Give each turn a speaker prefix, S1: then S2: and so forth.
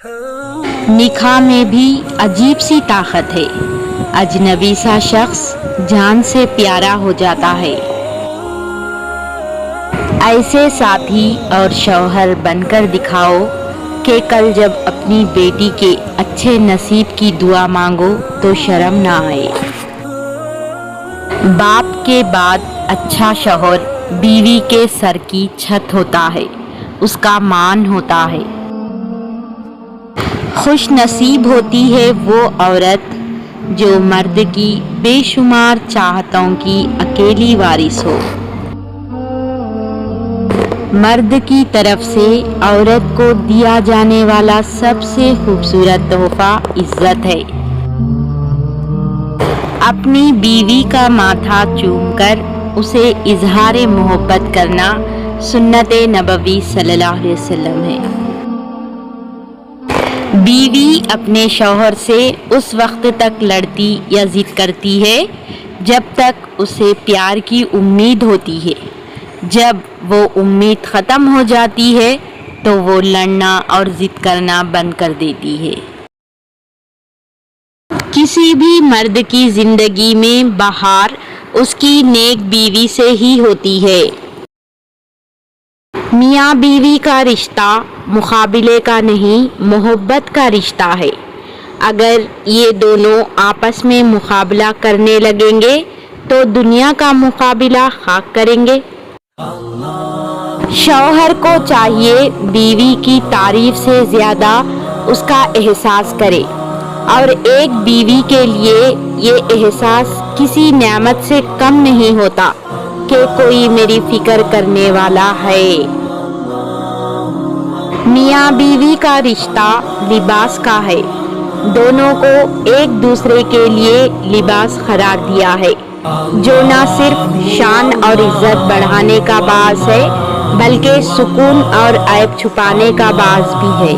S1: निकाह में भी अजीब सी ताकत है। अजनबी सा शख्स जान से प्यारा हो जाता है। ऐसे साथी और शौहर बनकर दिखाओ कि कल जब अपनी बेटी के अच्छे नसीब की दुआ मांगो तो शर्म ना आए। बाप के बाद अच्छा शौहर बीवी के सर की छत होता है, उसका मान होता है। खुश नसीब होती है वो औरत जो मर्द की बेशुमार चाहतों की अकेली वारिस हो। मर्द की तरफ से औरत को दिया जाने वाला सबसे खूबसूरत तोहफा इज्जत है। अपनी बीवी का माथा चूमकर उसे इजहार मोहब्बत करना सुन्नत नबवी सल्लल्लाहु अलैहि वसल्लम है। बीवी अपने शौहर से उस वक्त तक लड़ती या जिद करती है जब तक उसे प्यार की उम्मीद होती है। जब वो उम्मीद ख़त्म हो जाती है तो वो लड़ना और जिद करना बंद कर देती है। किसी भी मर्द की ज़िंदगी में बहार उसकी नेक बीवी से ही होती है। मियाँ बीवी का रिश्ता मुकाबले का नहीं, मोहब्बत का रिश्ता है। अगर ये दोनों आपस में मुकाबला करने लगेंगे तो दुनिया का मुकाबला खाक करेंगे। शौहर को चाहिए बीवी की तारीफ से ज़्यादा उसका एहसास करे, और एक बीवी के लिए ये एहसास किसी नेमत से कम नहीं होता कि कोई मेरी फिक्र करने वाला है। मियाँ बीवी का रिश्ता लिबास का है। दोनों को एक दूसरे के लिए लिबास करार दिया है, जो ना सिर्फ शान और इज्जत बढ़ाने का बास है बल्कि सुकून और ऐब छुपाने का बास भी है।